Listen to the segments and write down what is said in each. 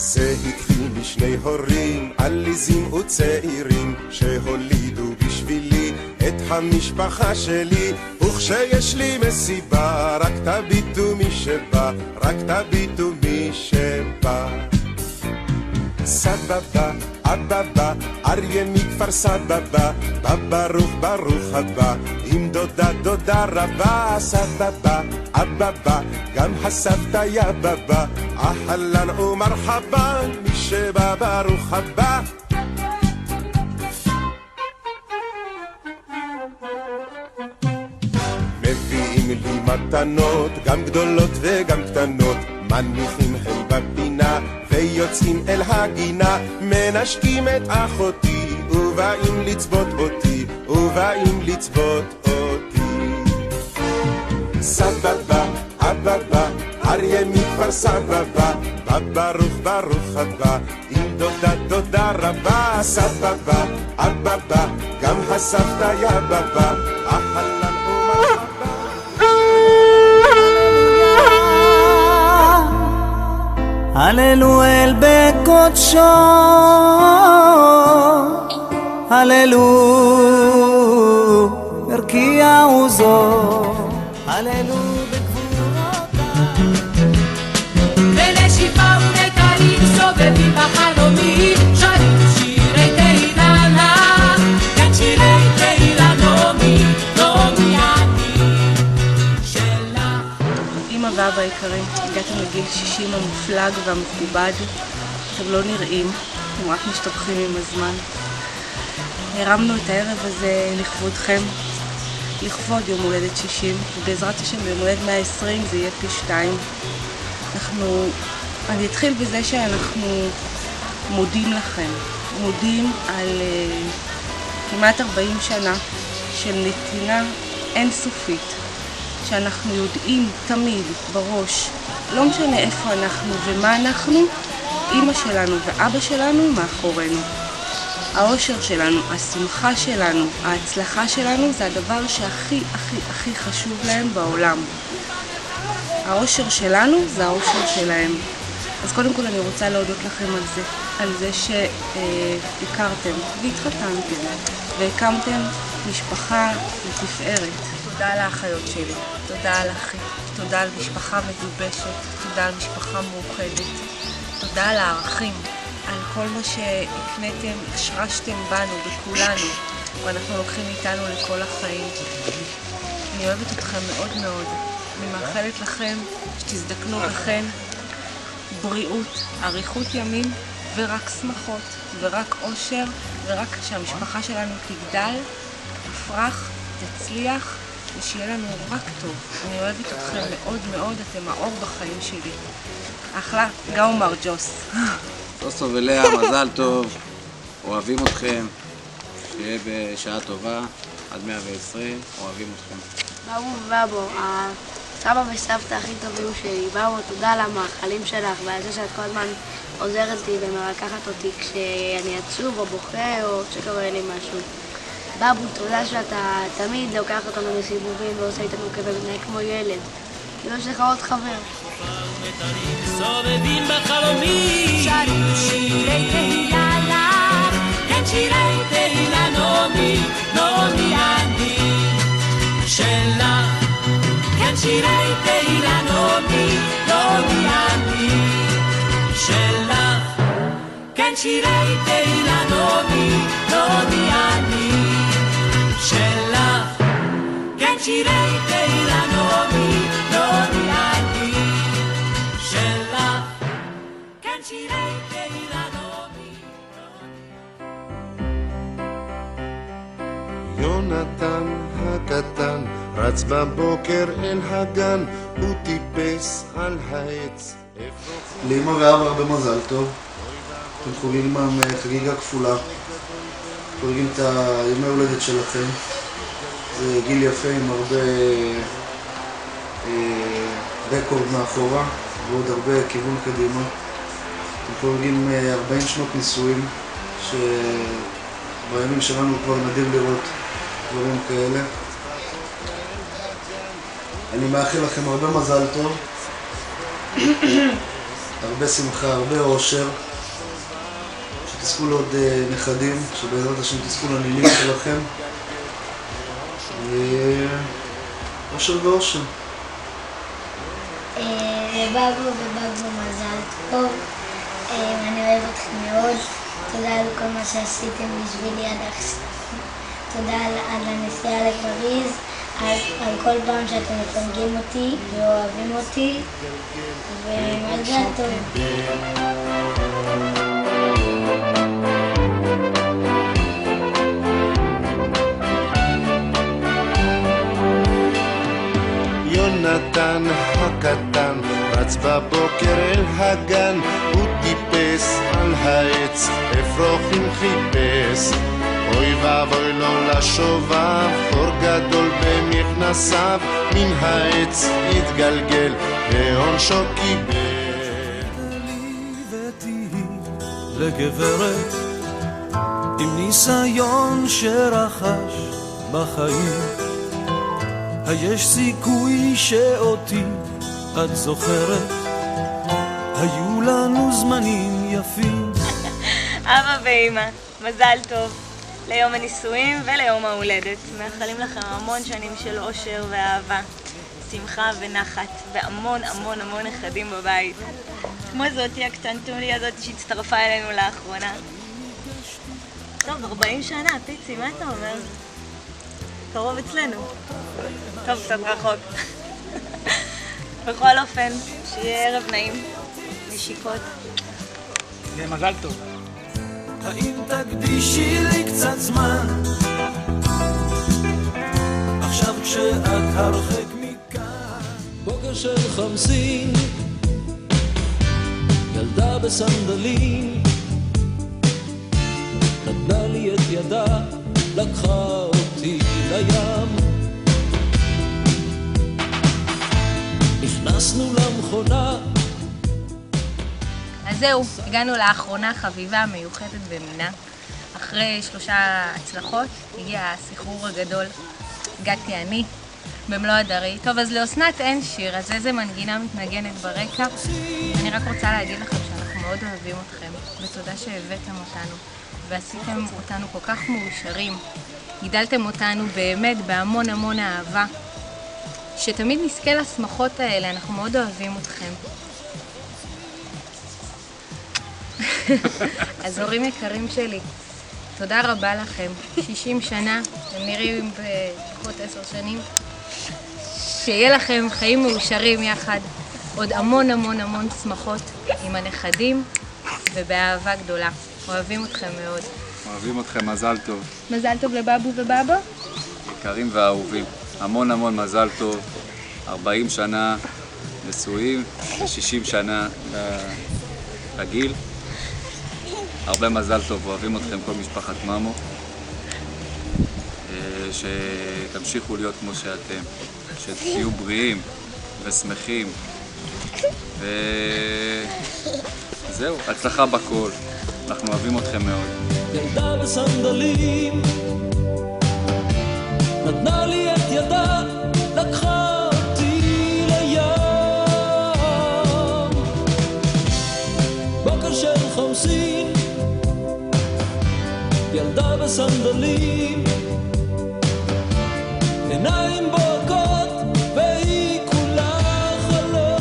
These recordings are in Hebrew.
זה התחיל משני הורים עליזים וצעירים שהולידו בשבילי את המשפחה שלי, וכשיש לי מסיבה רק תביטו מי שבא, רק תביטו מי שבא. סבבה, אבבה, אריה מכפר סבבה, ברוך ברוך הבא, עם דודה דודה רבה. סבבה, אבבה, גם הסבתא יבבה, אהלן ומרחבה, מי שבא ברוך הבא. מביאים לי מתנות, גם גדולות וגם קטנות, מניחים הם בפינה ויוצאים אל הגינה, מנשקים את אחותי ובאים לצבות אותי, ובאים לצבות אותי. סבבה, אבבה, אריה מכפר סבבה, ברוך ברוך הבא, עם דודה דודה רבה. סבבה, אבבה, גם הסבתא יבבה, אהלן ומרחבה. הללו אל בקודשו, הללו הרקיע עוזו, הללו בגבורותיו. ונשיפה ונטלים סובבים בחלומי, שרים שירי תהילה, כן שירי תהילה נעמי, נעמי אני שלך. אמא ואבא היקרים, הגעתם לגיל 60 המופלג והמכובד. אתם לא נראים, אתם רק משתבחים עם הזמן. הרמנו את הערב הזה לכבודכם, לכבוד יום הולדת 60, ובעזרת השם ביום הולדת 120 זה יהיה פי 2. אני אתחיל בזה שאנחנו מודים לכם, מודים על כמעט 40 שנה של נתינה אינסופית, שאנחנו יודעים תמיד בראש, לא משנה איפה אנחנו ומה אנחנו, אמא שלנו ואבא שלנו מאחורינו. האושר שלנו, השמחה שלנו, ההצלחה שלנו זה הדבר שהכי הכי הכי חשוב להם בעולם. האושר שלנו זה האושר שלהם. אז קודם כל אני רוצה להודות לכם על זה שהכרתם והתחתנתם והקמתם משפחה לתפארת. תודה על האחיות שלי, תודה על אחי, תודה על משפחה מגובשת, תודה על משפחה מאוחדת, תודה על הערכים, על כל מה שהקניתם, השרשתם בנו, בכולנו, ואנחנו לוקחים איתנו לכל החיים. אני אוהבת אתכם מאוד מאוד. אני מאחלת לכם שתזדקנו בחן, בריאות, אריכות ימים, ורק שמחות, ורק אושר, ורק שהמשפחה שלנו תגדל, תפרח, תצליח, ושיהיה לנו רק טוב. אני אוהבת אתכם מאוד מאוד, אתם האור בחיים שלי. אחלה, גם מר ג'וס. סוסו ולאה, מזל טוב, אוהבים אתכם, שיהיה בשעה טובה, עד 120, אוהבים אתכם. בבו ובבו, הסבא וסבתא הכי טובים שלי, בבו, תודה על המאכלים שלך ועל זה שאת כל הזמן עוזרת לי ומרקחת אותי כשאני עצוב או בוכה או שקורה לי משהו. בבו, תודה שאתה תמיד לוקח אותנו לסיבובים ועושה איתנו כבבני כמו ילד. כאילו יש לך עוד חבר. סובבים בחלומי, שרים שירי תהילה לך, כן שירי תהילה נעמי, נעמי אני שלך, כן שירי תהילה נעמי, נעמי אני שלך, כן שירי תהילה נעמי, נעמי אני שלך, כן שירי תהילה נעמי, נעמי אני שלך, כן שירי תהילה נעמי. יונתן הקטן רץ בבוקר אל הגן, הוא טיפס על העץ. לאמא ואבא הרבה מזל טוב. אתם חוגגים חגיגה כפולה. חוגגים את הימי הולדת שלכם. זה גיל יפה עם הרבה רקורד מאחורה ועוד הרבה כיוון קדימה. אתם חוגגים 40 שנות נישואים, שבימים שלנו כבר נדיר לראות דברים כאלה. אני מאחל לכם הרבה מזל טוב. הרבה שמחה, הרבה אושר. שתזכו לעוד נכדים, שבעזרת השם תזכו לנינים שלכם. אושר ואושר. לבבו ובבו מזל טוב. אני אוהב אתכם מאוד. תודה על כל מה שעשיתם בשבילי עד עכשיו. תודה על הנסיעה לפריז, על כל פעם שאתם מפנקים אותי ואוהבים אותי, ומזל טוב. יונתן הקטן רץ בבוקר אל הגן, הוא טיפס על העץ, אפרוחים חיפש. אוי ואבוי לו לשובב, חור גדול במכנסיו, מן העץ התגלגל ועונשו קיבל. ותהי לגברת עם ניסיון שרכש בחיים, היש סיכוי שאותי את זוכרת, היו לנו זמנים יפים. אבא ואמא, מזל טוב ליום הנישואים וליום ההולדת. מאחלים לכם המון שנים של אושר ואהבה, שמחה ונחת, והמון המון המון נכדים בבית. כמו זאתי הקטנטולי הזאת שהצטרפה אלינו לאחרונה. טוב, 40 שנה, פיצי, מה אתה אומר? קרוב אצלנו. טוב, קצת רחוק. בכל אופן, שיהיה ערב נעים, נשיקות. מזל טוב. האם תקדישי לי קצת זמן עכשיו כשאת הרחק מכאן? בוקר של 50, ילדה בסנדלים, נתנה לי את ידה, לקחה אותי לים, נכנסנו למכונה. אז זהו, הגענו לאחרונה חביבה מיוחדת במינה. אחרי 3 הצלחות הגיע הסחרור הגדול. הגעתי אני במלוא הדרי. טוב, אז לאסנת אין שיר, אז איזה מנגינה מתנגנת ברקע. אני רק רוצה להגיד לכם שאנחנו מאוד אוהבים אתכם, ותודה שהבאתם אותנו ועשיתם אותנו כל כך מאושרים. גידלתם אותנו באמת בהמון המון אהבה, שתמיד נזכה לשמחות האלה. אנחנו מאוד אוהבים אתכם. אז הורים יקרים שלי, תודה רבה לכם. 60 שנה, אתם נראים בפחות 10 שנים. שיהיה לכם חיים מאושרים יחד, עוד המון המון המון שמחות עם הנכדים ובאהבה גדולה. אוהבים אתכם מאוד. אוהבים אתכם, מזל טוב. מזל טוב לבבו ובבו. יקרים ואהובים, המון המון מזל טוב. 40 שנה נשואים ו60 שנה לגיל. הרבה מזל טוב, אוהבים אתכם כל משפחת ממו. שתמשיכו להיות כמו שאתם, שתהיו בריאים ושמחים. וזהו, הצלחה בכל. אנחנו אוהבים אתכם מאוד. ילדה בסנדלים, נתנה לי את ידה, לקחה אותי לים. בוקר של 50, ילדה בסנדלים, עיניים בוקות והיא כולה חלום.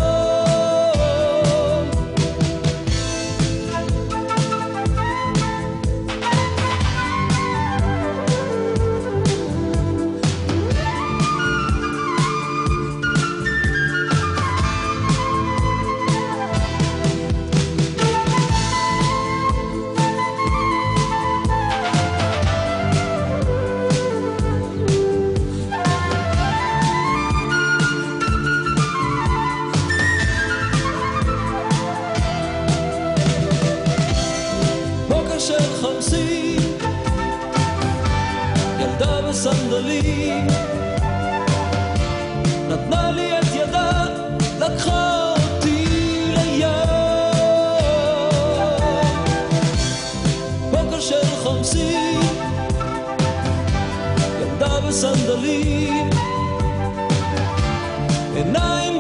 של 50, ילדה בסנדלים, נתנה לי את ידה, לקחה אותי לים. בוקר של 50, ילדה בסנדלים, עיניים